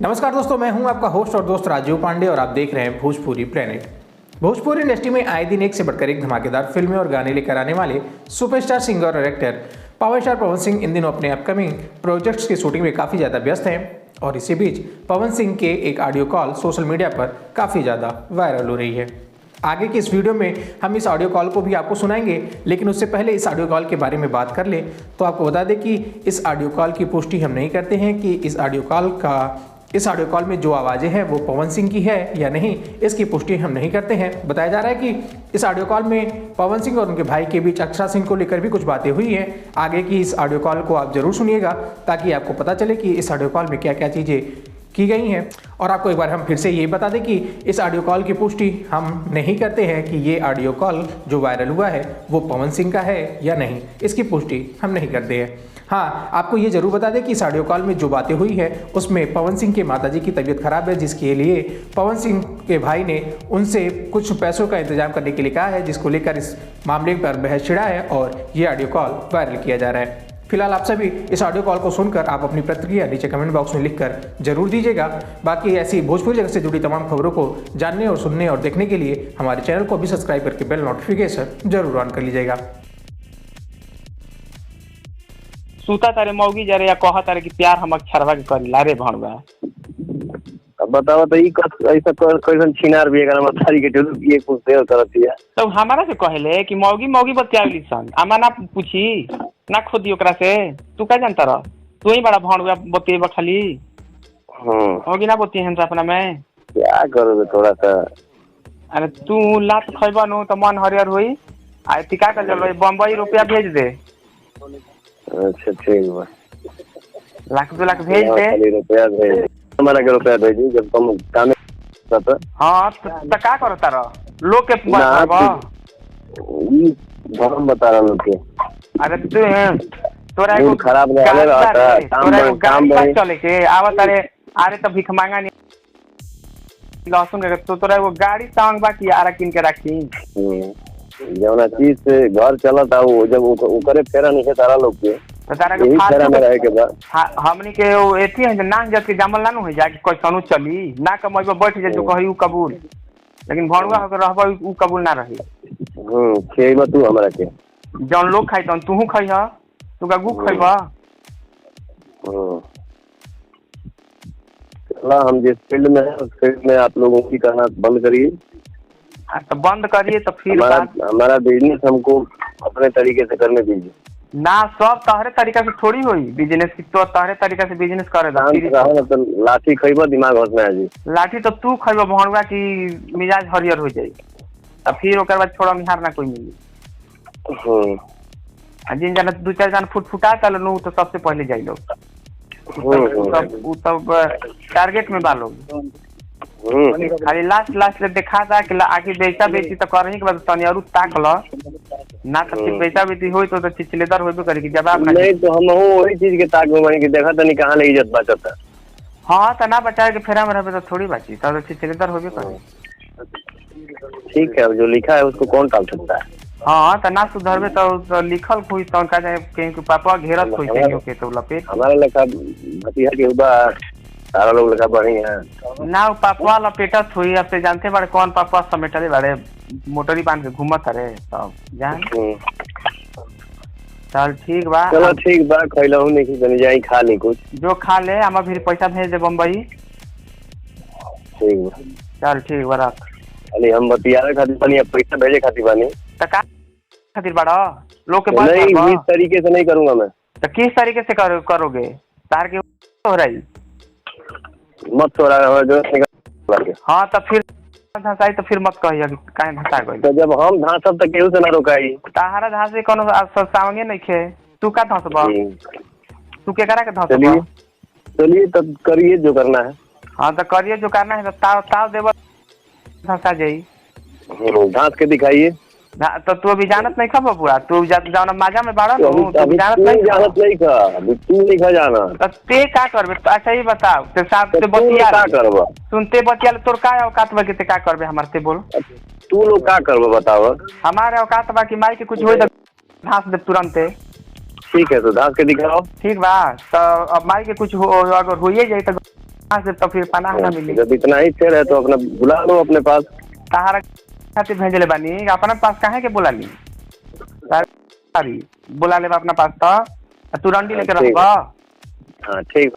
नमस्कार दोस्तों, मैं हूं आपका होस्ट और दोस्त राजीव पांडे और आप देख रहे हैं भोजपुरी प्लेनेट। भोजपुरी इंडस्ट्री में आए दिन एक से बढ़कर एक धमाकेदार फिल्में और गाने लेकर आने वाले सुपरस्टार सिंगर और actor power star Pawan Singh इन दिनों अपने अपकमिंग प्रोजेक्ट्स की शूटिंग में काफ़ी ज़्यादा व्यस्त हैं और इसी बीच पवन सिंह के एक ऑडियो कॉल सोशल मीडिया पर काफ़ी ज़्यादा वायरल हो रही है। आगे की इस वीडियो में हम इस ऑडियो कॉल को भी आपको सुनाएंगे, लेकिन उससे पहले इस ऑडियो कॉल के बारे में बात कर लें तो आपको बता दें कि इस ऑडियो कॉल की पुष्टि हम नहीं करते हैं कि इस ऑडियो कॉल में जो आवाज़ें हैं वो पवन सिंह की है या नहीं, इसकी पुष्टि हम नहीं करते हैं। बताया जा रहा है कि इस ऑडियो कॉल में पवन सिंह और उनके भाई के बीच अक्षरा सिंह को लेकर भी कुछ बातें हुई हैं। आगे की इस ऑडियो कॉल को आप जरूर सुनिएगा ताकि आपको पता चले कि इस ऑडियो कॉल में क्या क्या चीज़ें की गई हैं। और आपको एक बार हम फिर से ये बता दें कि इस ऑडियो कॉल की पुष्टि हम नहीं करते हैं कि ये ऑडियो कॉल जो वायरल हुआ है वो पवन सिंह का है या नहीं, इसकी पुष्टि हम नहीं करते हैं। हाँ, आपको ये जरूर बता दें कि इस ऑडियो कॉल में जो बातें हुई है उसमें पवन सिंह के माताजी की तबीयत खराब है, जिसके लिए पवन सिंह के भाई ने उनसे कुछ पैसों का इंतजाम करने के लिए कहा है, जिसको लेकर इस मामले पर बहस छिड़ा है और ये ऑडियो कॉल वायरल किया जा रहा है। फिलहाल आप सभी इस ऑडियो कॉल को सुनकर आप अपनी प्रतिक्रिया नीचे कमेंट बॉक्स में लिखकर जरूर दीजिएगा। बाकी ऐसी भोजपुरी जगत से जुड़ी तमाम खबरों को जानने और सुनने और देखने के लिए हमारे चैनल को भी सब्सक्राइब करके बेल नोटिफिकेशन जरूर ऑन कर लीजिएगा। सूता तारे मौगी जरे या कहा तारे कि प्यार हम अक्षरवा के करिला रे भणवा। अब बताओ तो ई ऐसा कैसन छिनार भी एकरा मतारी के टुलु ये पूछते हो करतिया। तो हमारा से कहले कि मौगी मौगी बतियावली सन आमा ना पूछी ना खोदी ओकरा से। तू का जानता रह, तू ही बड़ा भणवा बतिएबा खाली। मौगी ना बतिए हम अपना में क्या करोगे थोड़ा सा। अरे तू लात खइबा नु तो मन हरियर होई। आ टिका कर चलो बम्बई रुपया भेज दे। अच्छा ठीक बा, लाख 2 लाख भेज दे। खाली रुपया भेज, हमारा के रुपया भेजी जब तुम काम करता। हां तो का करता रह लोग के बा ई हम बता रहा हूं के। अरे तोरा मूड खराब रहले रहता काम चले के आवत। अरे तो भिख मांगा नहीं लहसुन के तो तोरा एगो गाड़ी टांग बा कि आरा किन के रखी। जौना चीज से घर चलता वो जब ओकरे फेरा नहीं है तारा लोग के तो तारा के फेरा में रहे के बाद हमनी के एथी है ना जत के जामल ना हो जाए कि कोई सनु चली ना कमैबा बैठ जाए जो कही उ कबूल, लेकिन भणुआ होकर रहबा उ कबूल ना रही। खेबा तू हमरा के जौन लोग खाई तन तूहू खइहा, तू गगू खइबा। चला हम जिस फील्ड में है उस फील्ड में आप लोगों की कहना बंद करिए। तो बंद करिए तो फिर हमारा बिजनेस हमको अपने तरीके से करने दीजिए ना। सब तहरे तरीका से थोड़ी होई बिजनेस की, तो तहरे तरीका से बिजनेस करे तो लाठी खइबा दिमाग होश में आ जी। लाठी तो तू खइबा भणुआ की मिजाज हरियर हो जाई। अब फिर ओकर बाद छोड़ा मिहार ना कोई मिली। जिन जाना 2-4 जान फुटफुटा चलनु तो सबसे पहले जाई लोग। सब टारगेट में बा लोग। खाली लास्ट ले देखा था कि आखिर बेचा बेची तो करही के बाद तनी और ताक ल ना तो फिर बेचा बेची होई तो चिचलेदार होइबे करे कि जवाब नहीं तो हम वही चीज के ताक में मानी कि देखा तनी कहां ले इज्जत बचता। हां तो ना बचाए के फेरा में रहबे तो थोड़ी बाची तो चिचलेदार होइबे करे। ठीक है, अब जो लिखा है उसको कौन टाल सकता है। हां तो ना सुधरबे तो लिखल कोई तो का जाए कहीं के पापा घेरत होई कहीं के तो लपेट हमारा लेखा भतिया के हुआ सारा लोग लेखा बड़ी है ना पापा लपेटत हुई। अब से जानते बारे कौन पापा समेटले बारे मोटरी बांध के घूमत रहे सब जान। चल ठीक बा, चलो ठीक बा, खइलहु नहीं कि जाई खा ले कुछ जो खा ले हम फिर पैसा भेज दे बम्बई। ठीक बा चल ठीक बा रख। अरे हम बतियारे खातिर बनी पैसा भेजे खातिर बनी तो का खातिर बड़ा लोग के बात नहीं इस तरीके से नहीं करूंगा मैं। तो किस तरीके से करोगे तार के हो रही मत हो रहा है जो। हाँ तो फिर धंसाई तो फिर मत कहिए काहे धंसा गई। तो जब हम धांसब तो केहू से ना रोकाई। ताहारा धांसे कोनो सावंगे नहीं खे। तू का धंसबा, तू के करा के धंसबा। चलिए तब करिए जो करना है। हाँ तो करिए जो करना है। तो ताव देव धंसा जाई धांस के दिखाइए। तो तू अभी जानत नहीं खा बबुआ, तू जाना माजा में बाड़ा नु तू जानत नहीं खा अभी तू नहीं खा जाना। तो ते का करबे अच्छा ही बताओ ते साहब ते बतिया का करबा सुनते बतिया तोर का औकात बा के ते का करबे हमर ते बोल। तू लोग का करबा बताओ। हमारे औकात बा कि माई के कुछ होई तो घास दे तुरंत। ठीक है तो धांस के दिखाओ। ठीक बा तो अब माई के कुछ हो अगर होइए जाए तो से तो फिर पनाह ना मिली। जब इतना ही फेर है तो अपना बुला लो अपने पास। तहारा खातिर भेजले बानी अपना पास काहे के बोला ली सारी बोला ले अपना पास तो तू रंडी लेके रहबा। हाँ ठीक।